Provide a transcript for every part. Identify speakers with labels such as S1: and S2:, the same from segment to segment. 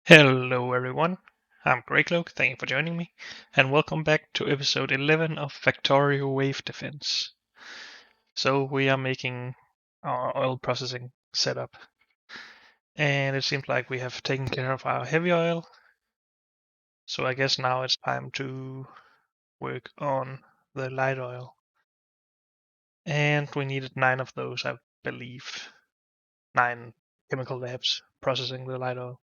S1: Hello everyone, I'm Greycloak, thank you for joining me, and welcome back to episode 11 of Factorio Wave Defence. So we are making our oil processing setup, and it seems like we have taken care of our heavy oil, so I guess now it's time to work on the light oil. And we needed 9 of those, I believe, 9 chemical labs processing the light oil.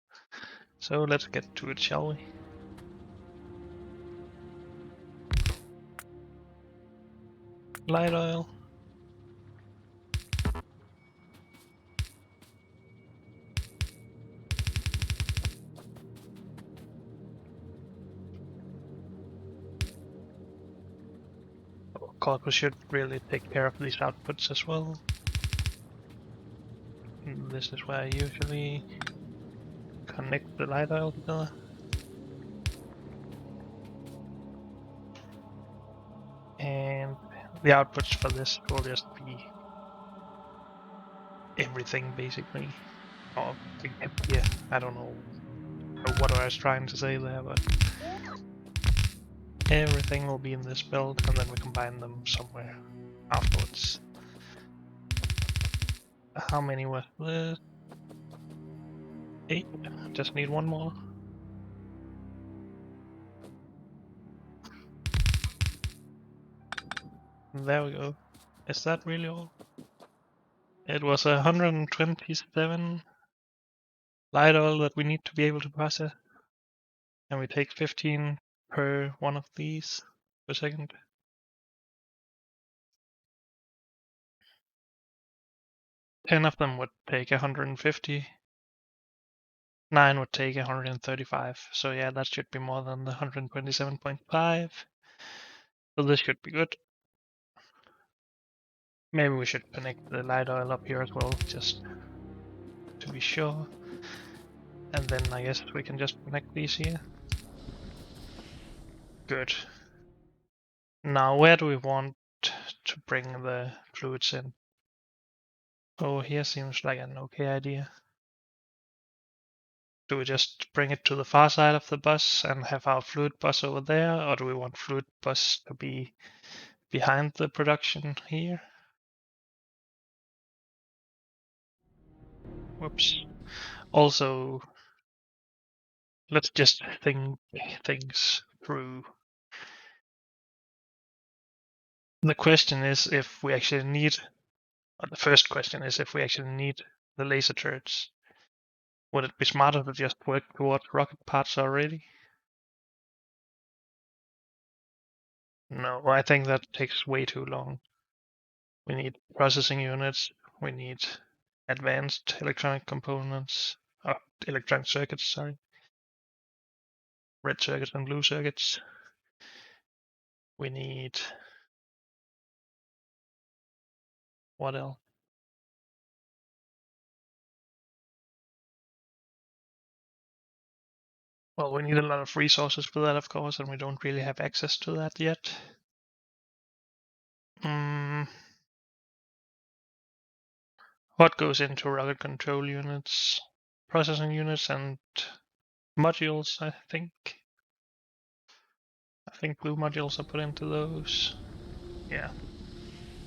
S1: So let's get to it, shall we? Light oil. Of course, we should really take care of these outputs as well. This is where I usually connect the light oil together. And the outputs for this will just be everything basically. Or yeah, I don't know what I was trying to say there, but everything will be in this build and then we combine them somewhere afterwards. How many was this? 8. Just need one more. There we go. Is that really all? It was 127 light oil that we need to be able to process. And we take 15 per one of these per second. Ten of them would take 150. 9 would take 135. So yeah, that should be more than the 127.5. So this should be good. Maybe we should connect the light oil up here as well, just to be sure. And then I guess we can just connect these here. Good. Now where do we want to bring the fluids in? Oh, here seems like an okay idea. Do we just bring it to the far side of the bus and have our fluid bus over there, or do we want fluid bus to be behind the production here? Whoops. Also, let's just think things through. The question is if we actually need, or the first question is if we actually need the laser turrets. Would it be smarter to just work towards rocket parts already? No, I think that takes way too long. We need processing units, we need advanced electronic components, electronic circuits, sorry, red circuits and blue circuits. We need, what else? Well, we need a lot of resources for that, of course, and we don't really have access to that yet. What goes into rocket control units? Processing units and modules, I think. I think blue modules are put into those. Yeah.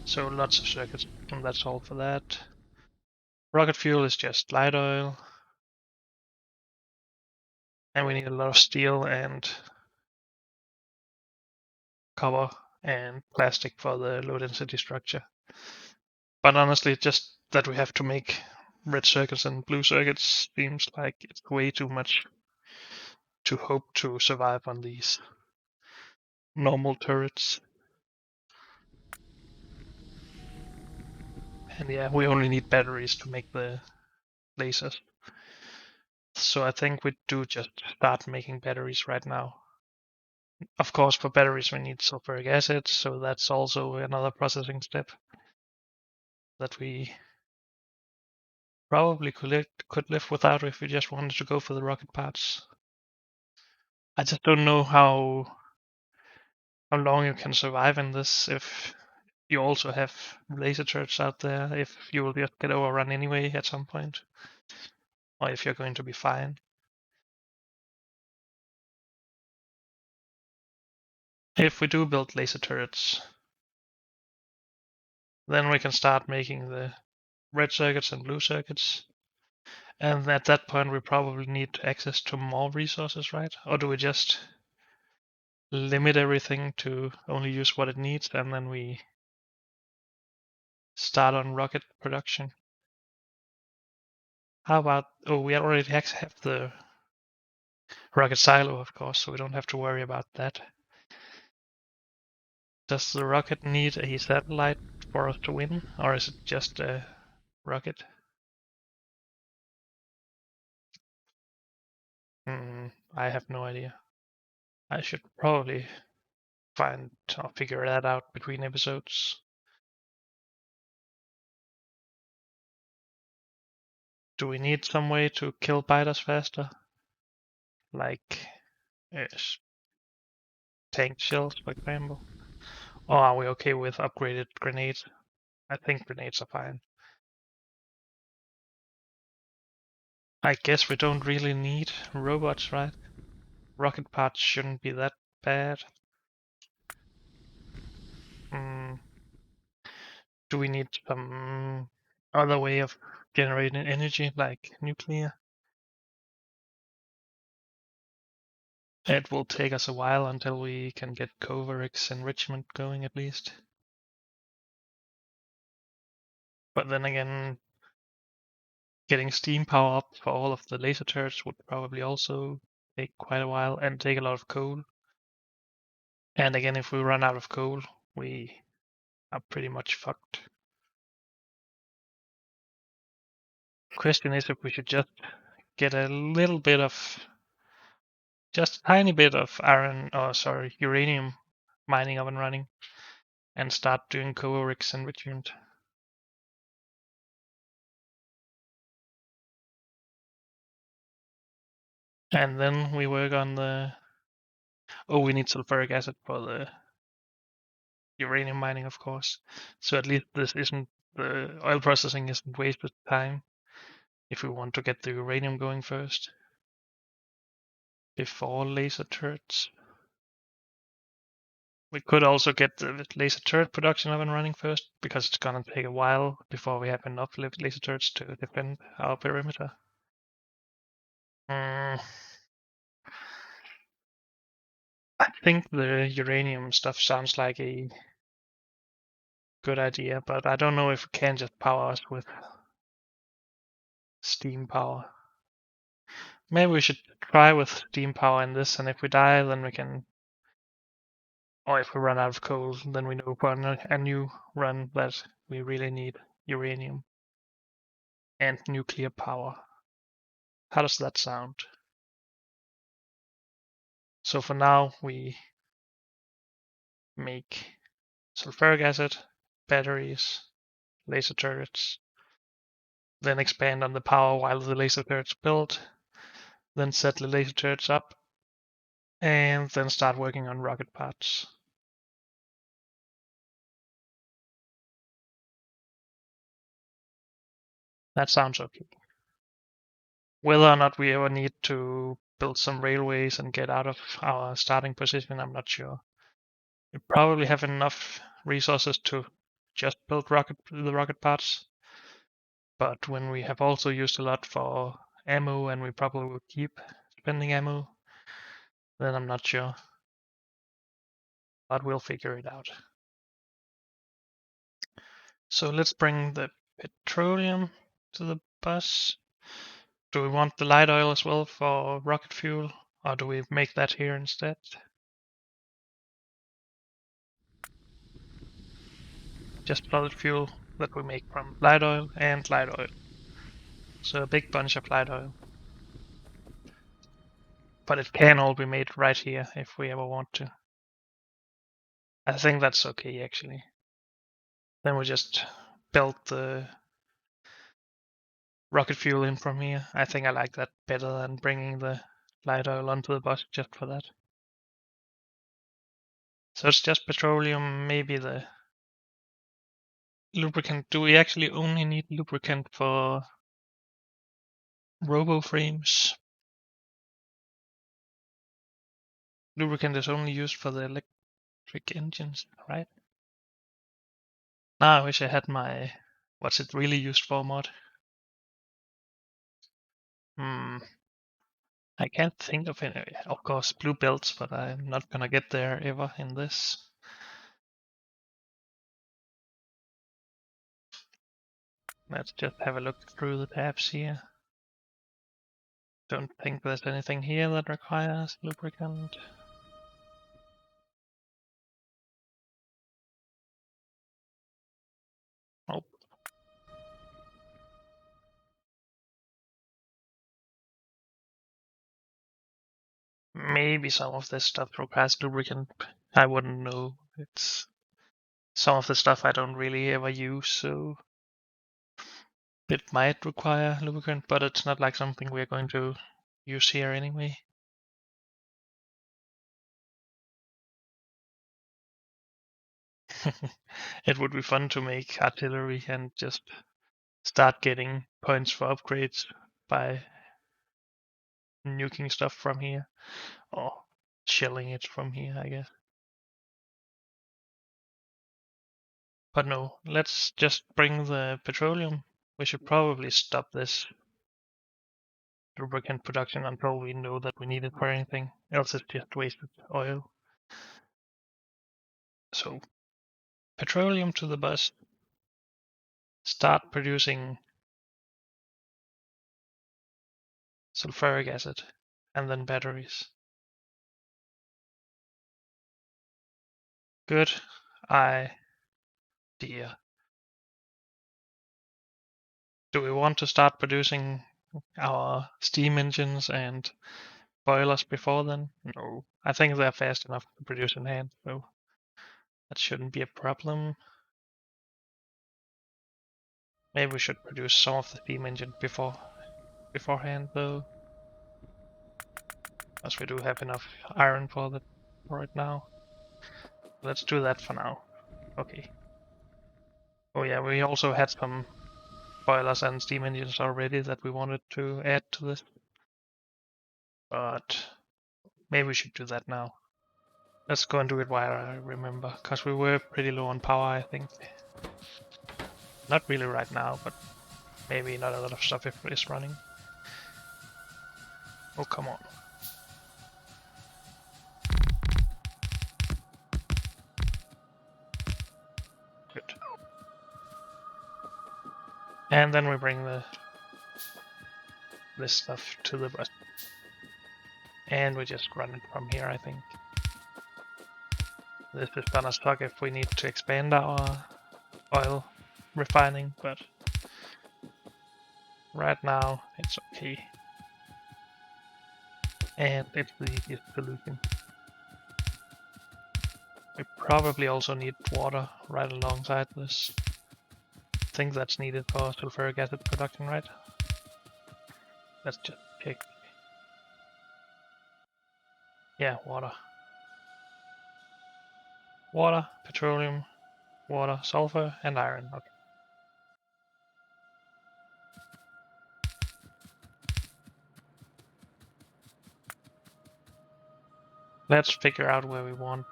S1: So lots of circuits, and that's all for that. Rocket fuel is just light oil. And we need a lot of steel and copper and plastic for the low density structure. But honestly, just that we have to make red circuits and blue circuits seems like it's way too much to hope to survive on these normal turrets. And yeah, we only need batteries to make the lasers. So I think we do just start making batteries right now. Of course, for batteries we need sulfuric acid, so that's also another processing step that we probably could live without if we just wanted to go for the rocket parts. I just don't know how long you can survive in this if you also have laser turrets out there, if you will just get overrun anyway at some point, or if you're going to be fine. If we do build laser turrets, then we can start making the red circuits and blue circuits. And at that point, we probably need access to more resources, right? Or do we just limit everything to only use what it needs and then we start on rocket production? How about, oh, we already have the rocket silo, of course, so we don't have to worry about that. Does the rocket need a satellite for us to win, or is it just a rocket? I have no idea. I should probably find or figure that out between episodes. Do we need some way to kill biters faster? Like tank shells, for example? Or are we okay with upgraded grenades? I think grenades are fine. I guess we don't really need robots, right? Rocket parts shouldn't be that bad. Do we need some other way of generating energy, like nuclear? It will take us a while until we can get Coverix enrichment going, at least. But then again, getting steam power up for all of the laser turrets would probably also take quite a while and take a lot of coal. And again, if we run out of coal, we are pretty much fucked. Question is if we should just get a little bit of, just a tiny bit of uranium mining up and running and start doing Coverix enrichment. And then we work on the, oh, we need sulfuric acid for the uranium mining, of course. So at least this isn't, the oil processing isn't wasted time if we want to get the uranium going first before laser turrets. We could also get the laser turret production up and running first because it's gonna take a while before we have enough laser turrets to defend our perimeter. I think the uranium stuff sounds like a good idea, but I don't know if we can just power us with steam power. Maybe we should try with steam power in this, and if we die, then we can, or if we run out of coal, then we know for a new run that we really need uranium and nuclear power. How does that sound? So for now, we make sulfuric acid, batteries, laser turrets, then expand on the power while the laser turrets build, then set the laser turrets up, and then start working on rocket parts. That sounds okay. Whether or not we ever need to build some railways and get out of our starting position, I'm not sure. We probably have enough resources to just build the rocket parts, but when we have also used a lot for ammo and we probably will keep spending ammo, then I'm not sure. But we'll figure it out. So let's bring the petroleum to the bus. Do we want the light oil as well for rocket fuel, or do we make that here instead? Just solid fuel that we make from light oil and light oil. So a big bunch of light oil. But it can all be made right here if we ever want to. I think that's okay actually. Then we just build the rocket fuel in from here. I think I like that better than bringing the light oil onto the bus just for that. So it's just petroleum, maybe the lubricant. Do we actually only need lubricant for robo frames? Lubricant is only used for the electric engines, right? Now I wish I had my what's it really used for mod. I can't think of any. Of course, blue belts, but I'm not gonna get there ever in this. Let's just have a look through the tabs here. Don't think there's anything here that requires lubricant. Oh. Maybe some of this stuff requires lubricant. I wouldn't know. It's some of the stuff I don't really ever use, so it might require lubricant, but it's not like something we're going to use here anyway. It would be fun to make artillery and just start getting points for upgrades by nuking stuff from here, or shelling it from here, I guess. But no, let's just bring the petroleum. We should probably stop this lubricant production until we know that we need it for anything, else it's just wasted oil. So, petroleum to the bus. Start producing sulfuric acid and then batteries. Good idea. Do we want to start producing our steam engines and boilers before then? No. I think they're fast enough to produce in hand, so that shouldn't be a problem. Maybe we should produce some of the steam engine beforehand though. Because we do have enough iron for that right now. Let's do that for now. Okay. Oh yeah, we also had some boilers and steam engines already that we wanted to add to this. But maybe we should do that now. Let's go and do it while I remember, because we were pretty low on power, I think. Not really right now, but maybe not a lot of stuff is running. Oh, come on. Good. And then we bring this stuff to the bus. And we just run it from here, I think. This is gonna suck if we need to expand our oil refining, but right now it's okay. And it's the easiest solution. We probably also need water right alongside this. I think that's needed for sulfuric acid production, right? Let's just check. Yeah, water. Water, petroleum, water, sulfur, and iron. Okay. Let's figure out where we want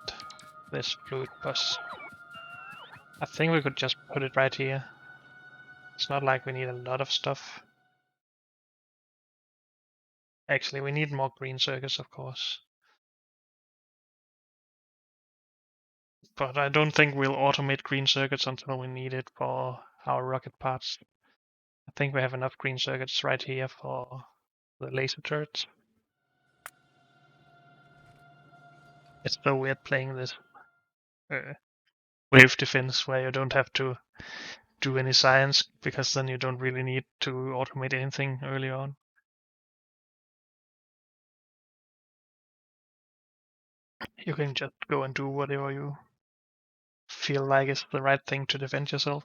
S1: this fluid bus. I think we could just put it right here. It's not like we need a lot of stuff. Actually, we need more green circuits, of course. But I don't think we'll automate green circuits until we need it for our rocket parts. I think we have enough green circuits right here for the laser turrets. It's so weird playing this wave defense where you don't have to do any science, because then you don't really need to automate anything early on. You can just go and do whatever you feel like is the right thing to defend yourself.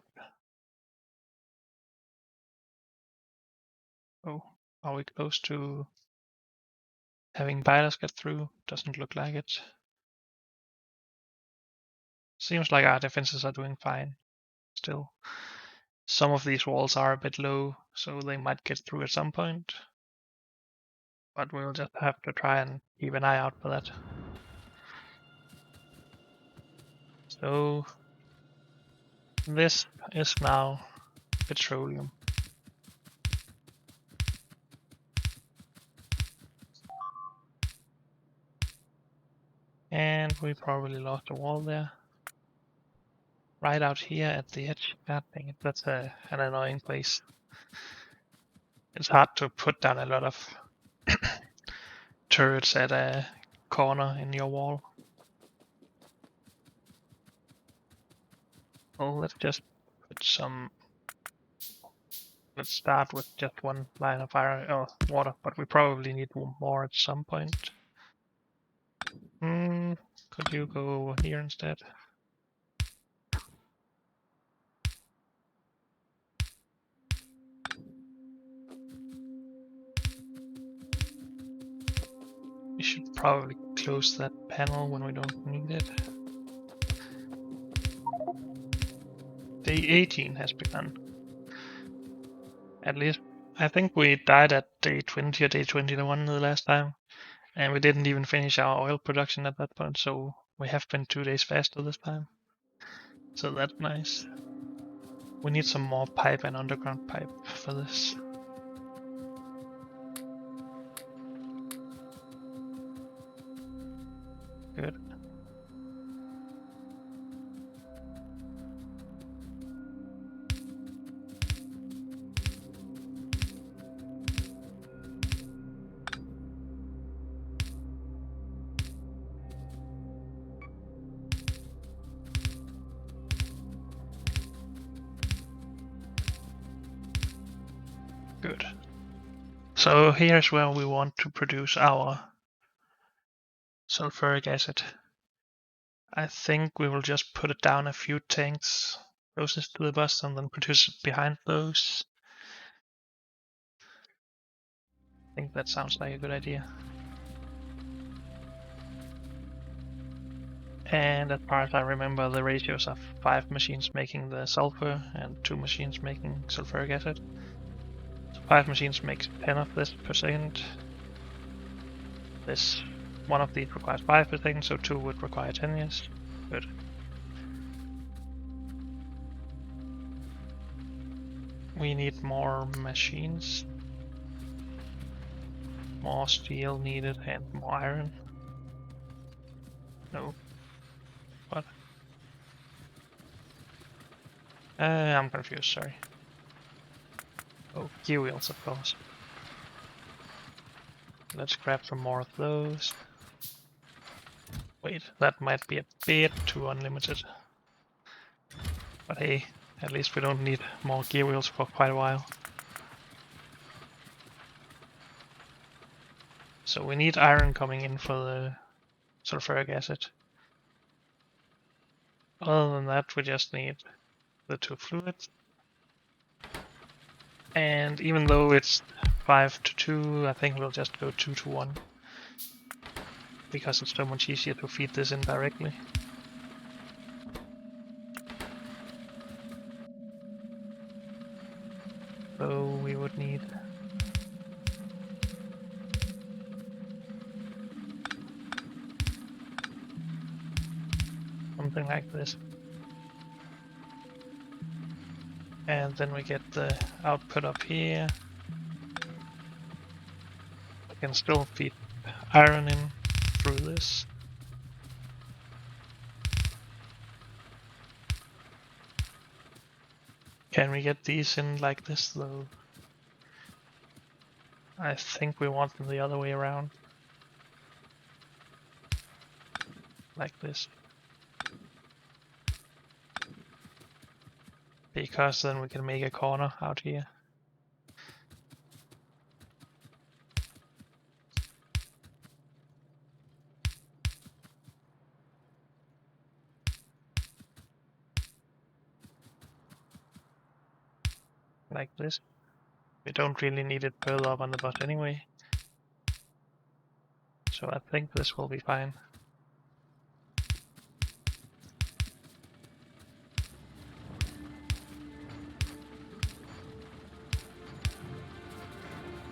S1: Oh, are we close to having pilots get through? Doesn't look like it. Seems like our defenses are doing fine still. Some of these walls are a bit low, so they might get through at some point. But we'll just have to try and keep an eye out for that. So this is now petroleum. And we probably lost a wall there. Right out here at the edge. God dang it, that's an annoying place. It's hard to put down a lot of turrets at a corner in your wall. Well, let's just put some. Let's start with just one line of iron or water, but we probably need more at some point. Could you go over here instead? We should probably close that panel when we don't need it. Day 18 has begun. At least, I think we died at day 20 or day 21 the last time, and we didn't even finish our oil production at that point, so we have been 2 days faster this time. So that's nice. We need some more pipe and underground pipe for this. Good. Good. So here's where we want to produce our sulfuric acid. I think we will just put it down a few tanks closest to the bus and then produce it behind those. I think that sounds like a good idea. And as far as I remember, the ratios are 5 machines making the sulfur and 2 machines making sulfuric acid. So 5 machines makes 10 of this per second. This one of these requires 5 per second, so 2 would require 10 years. Good. We need more machines. More steel needed and more iron. No. What? I'm confused, sorry. Oh, gear wheels, of course. Let's grab some more of those. Wait, that might be a bit too unlimited. But hey, at least we don't need more gear wheels for quite a while. So we need iron coming in for the sulfuric acid. Other than that, we just need the 2 fluids. And even though it's 5 to 2, I think we'll just go 2 to 1. Because it's so much easier to feed this in directly. So we would need something like this. And then we get the output up here. We can still feed iron in through this. Can we get these in like this though? I think we want them the other way around. Like this. Because then we can make a corner out here. Like this. We don't really need it further up on the bus anyway. So I think this will be fine.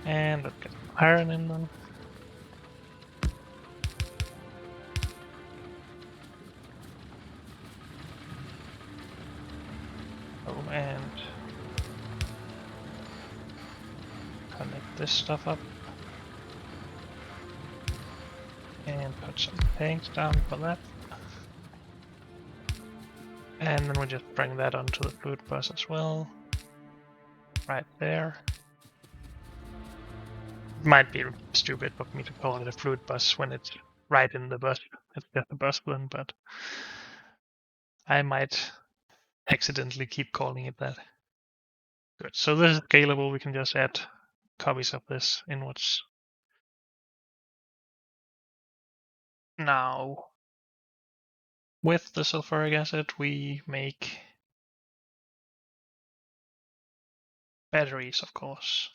S1: And let's get some iron in them. this stuff up. And put some tanks down for that. And then we just bring that onto the fluid bus as well. Right there. It might be stupid of me to call it a fluid bus when it's right in the bus. It's just a bus then, but I might accidentally keep calling it that. Good. So this is scalable. We can just add copies of this inwards. Now, with the sulfuric acid, we make batteries, of course.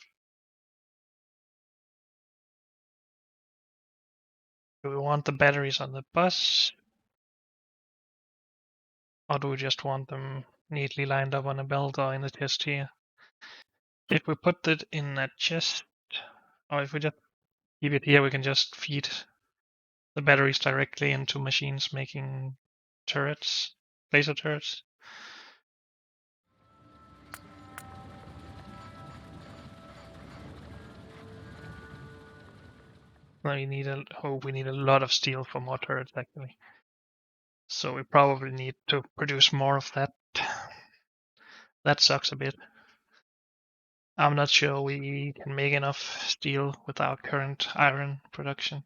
S1: Do we want the batteries on the bus? Or do we just want them neatly lined up on a belt or in the chest here? If we put it in a chest, or if we just keep it here, we can just feed the batteries directly into machines making turrets, laser turrets. We need a lot of steel for more turrets actually. So we probably need to produce more of that. That sucks a bit. I'm not sure we can make enough steel with our current iron production.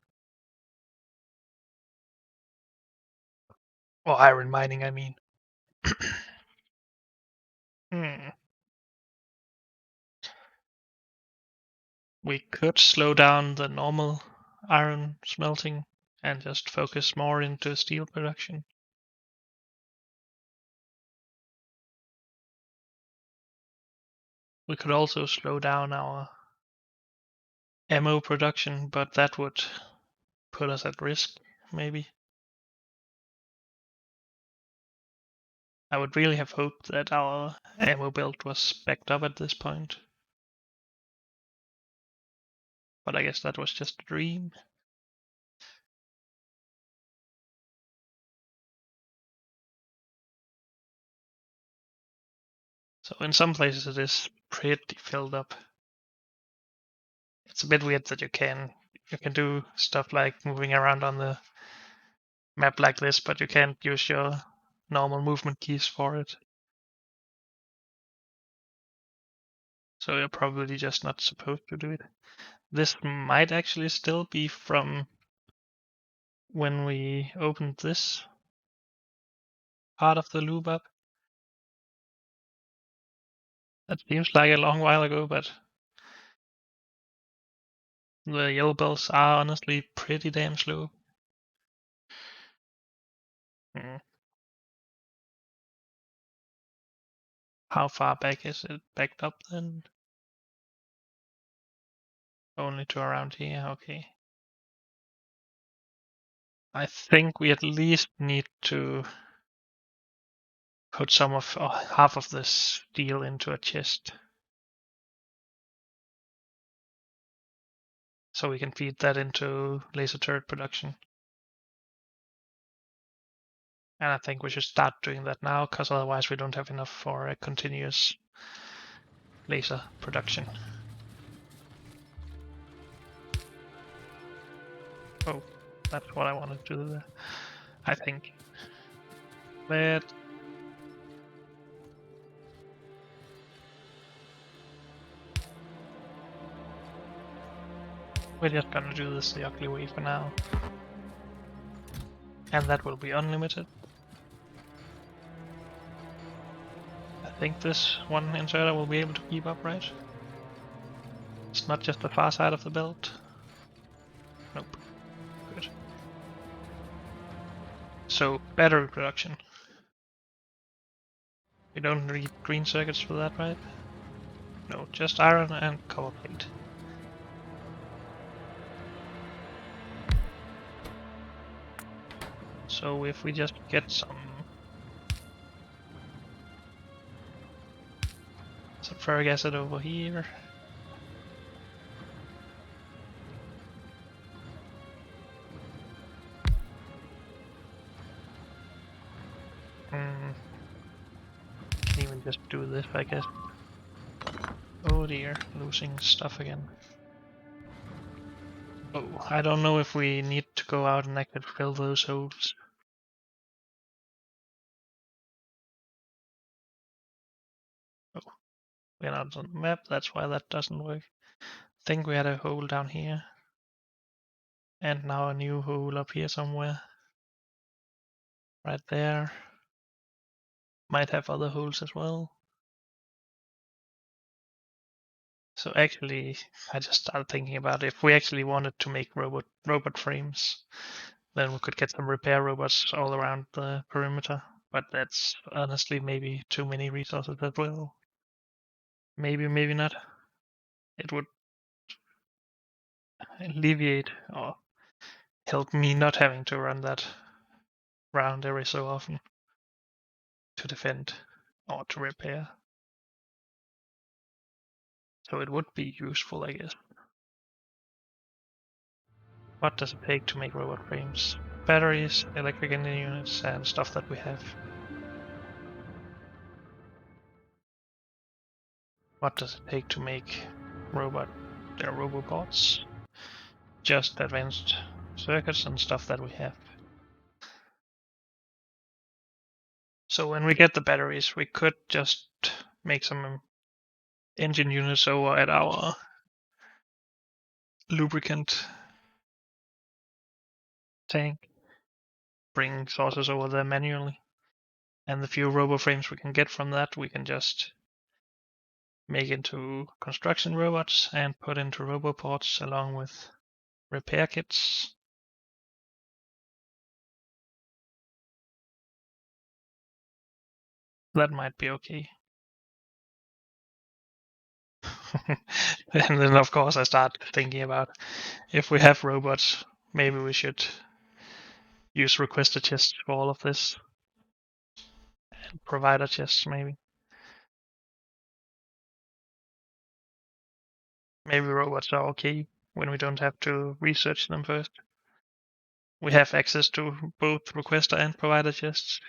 S1: Or iron mining, I mean. We could slow down the normal iron smelting and just focus more into steel production. We could also slow down our ammo production, but that would put us at risk, maybe. I would really have hoped that our ammo build was backed up at this point. But I guess that was just a dream. So in some places it is pretty filled up. It's a bit weird that you can do stuff like moving around on the map like this, but you can't use your normal movement keys for it. So you're probably just not supposed to do it. This might actually still be from when we opened this part of the loop up. That seems like a long while ago, but the yellow bells are honestly pretty damn slow. How far back is it backed up then? Only to around here, okay. I think we at least need to put some of half of this steel into a chest. So we can feed that into laser turret production. And I think we should start doing that now, because otherwise we don't have enough for a continuous laser production. Oh, that's what I wanted to do there, I think. But we're just gonna do this the ugly way for now. And that will be unlimited. I think this one inserter will be able to keep up, right? It's not just the far side of the belt. Nope. Good. So, battery production. We don't need green circuits for that, right? No, just iron and copper plate. So if we just get some sulfuric acid over here. Can even just do this, I guess. Oh dear, losing stuff again. Oh, I don't know if we need to go out and actually fill those holes. Oh, we're not on the map, that's why that doesn't work. I think we had a hole down here. And now a new hole up here somewhere. Right there. Might have other holes as well. So actually, I just started thinking about if we actually wanted to make robot frames, then we could get some repair robots all around the perimeter. But that's honestly maybe too many resources as well. Maybe, maybe not. It would alleviate or help me not having to run that round every so often to defend or to repair. So it would be useful, I guess. What does it take to make robot frames? Batteries, electric engine units, and stuff that we have. What does it take to make robobots? Just advanced circuits and stuff that we have. So when we get the batteries, we could just make some engine units over at our lubricant tank, bring sources over there manually, and the few robo frames we can get from that, we can just make into construction robots and put into roboports along with repair kits. That might be okay. And then, of course, I start thinking about if we have robots, maybe we should use requester chests for all of this. And provider chests, maybe. Maybe robots are okay when we don't have to research them first. We have access to both requester and provider chests.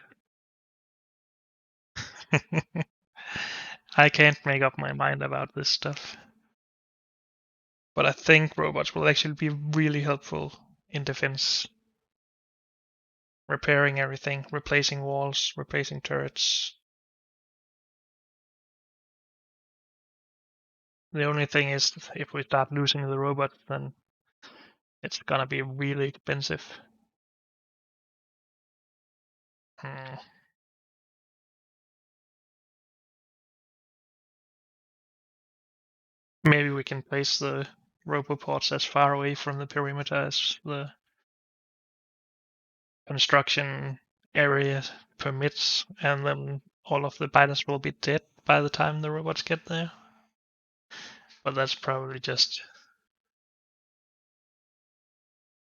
S1: I can't make up my mind about this stuff. But I think robots will actually be really helpful in defense. Repairing everything, replacing walls, replacing turrets. The only thing is, if we start losing the robots, then it's gonna be really expensive. Maybe we can place the roboports as far away from the perimeter as the construction area permits, and then all of the biters will be dead by the time the robots get there. But that's probably just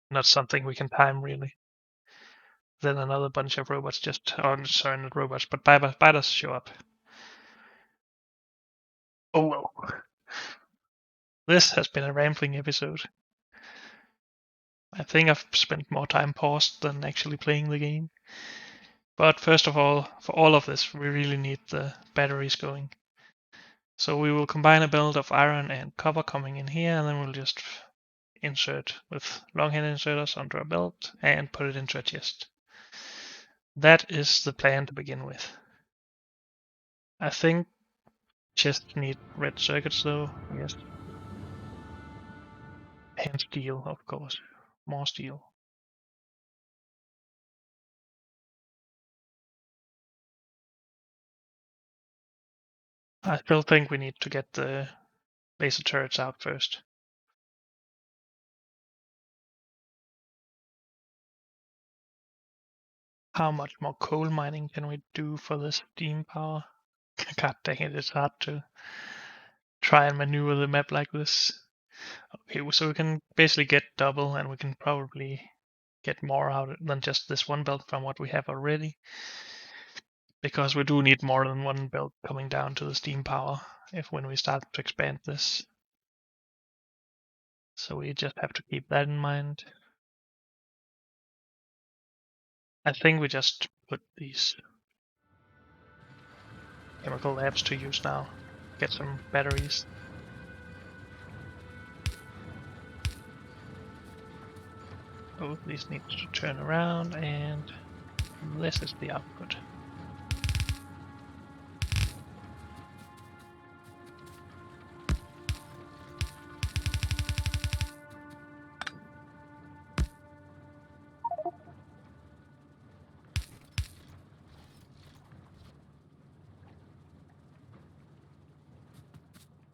S1: not something we can time, really. Then another bunch of robots sorry, not robots, but biters show up. Oh well. This has been a rambling episode. I think I've spent more time paused than actually playing the game. But first of all, for all of this, we really need the batteries going. So we will combine a build of iron and copper coming in here, and then we'll just insert with longhand inserters onto a belt and put it into a chest. That is the plan to begin with. I think chests need red circuits though, yes. And steel, of course. More steel. I still think we need to get the laser turrets out first. How much more coal mining can we do for the steam power? God dang it, it's hard to try and maneuver the map like this. Okay, so we can basically get double, and we can probably get more out than just this one belt from what we have already. Because we do need more than one belt coming down to the steam power when we start to expand this. So we just have to keep that in mind. I think we just put these chemical labs to use now. Get some batteries. Both these need to turn around, and this is the output.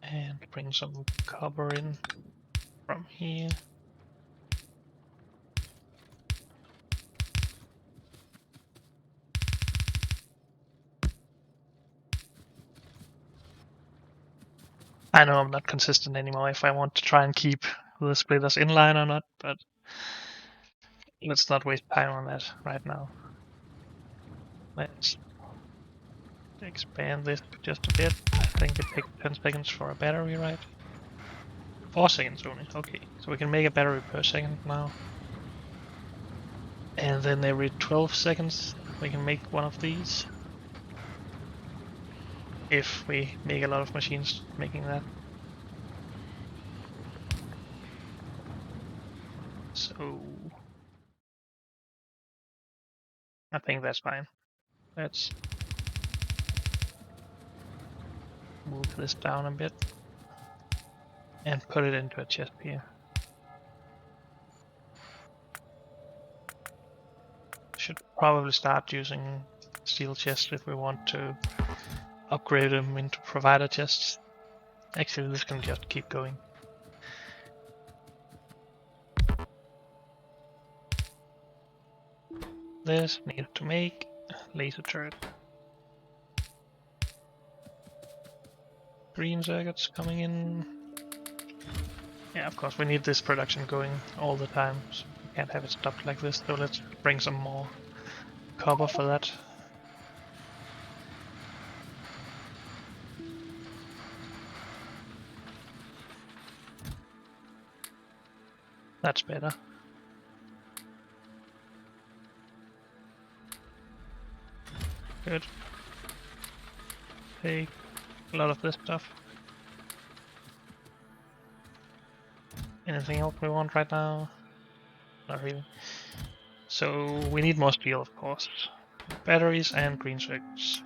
S1: And bring some copper in from here. I know I'm not consistent anymore if I want to try and keep the splitters in line or not, but let's not waste time on that right now. Let's expand this just a bit. I think it takes 10 seconds for a battery, right? 4 seconds only, okay. So we can make a battery per second now. And then every 12 seconds we can make one of these. If we make a lot of machines making that. So I think that's fine. Let's move this down a bit and put it into a chest here. Should probably start using steel chests if we want to upgrade them into provider chests. Actually, this can just keep going. This needs to make laser turret. Green circuits coming in. Yeah, of course, we need this production going all the time, so we can't have it stopped like this, so let's bring some more copper for that. That's better. Good. Take a lot of this stuff. Anything else we want right now? Not really. So we need more steel, of course. Batteries and green circuits.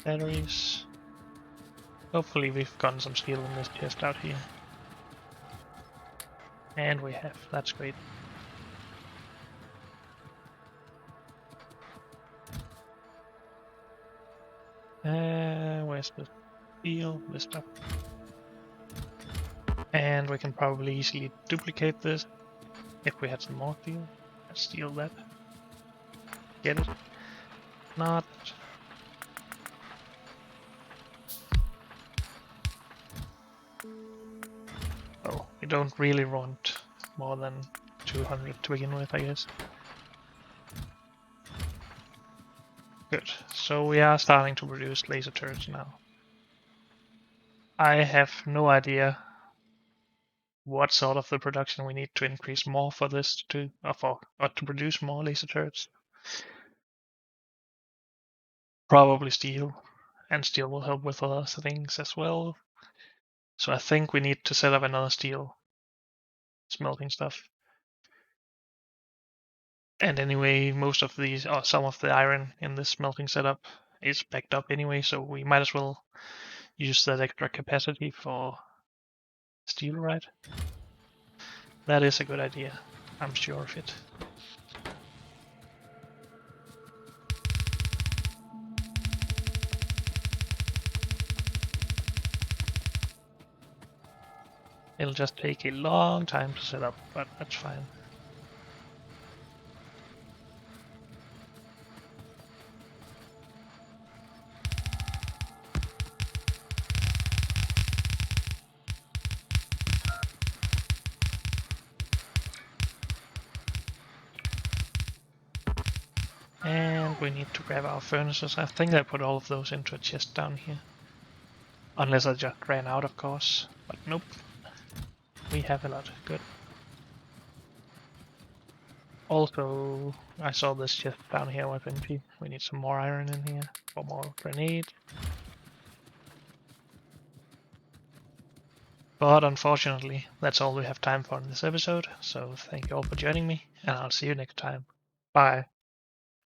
S1: Batteries. Hopefully we've gotten some steel in this chest out here. And we have, that's great. Where's the steel? This stuff. And we can probably easily duplicate this if we had some more steel. Let's steal that. Get it? Not. Oh, we don't really want more than 200 to begin with, I guess. Good. So we are starting to produce laser turrets now. I have no idea what sort of the production we need to increase more for this to to produce more laser turrets. Probably steel, and steel will help with other things as well. So I think we need to set up another steel smelting stuff. And anyway, most of these, or some of the iron in this smelting setup is backed up anyway, so we might as well use that extra capacity for steel, right? That is a good idea. I'm sure of it. It'll just take a long time to set up, but that's fine. And we need to grab our furnaces. I think I put all of those into a chest down here. Unless I just ran out, of course. But nope. We have a lot. Good. Also, I saw this chest down here was empty. We need some more iron in here for more grenades. But unfortunately, that's all we have time for in this episode, so thank you all for joining me, and I'll see you next time. Bye.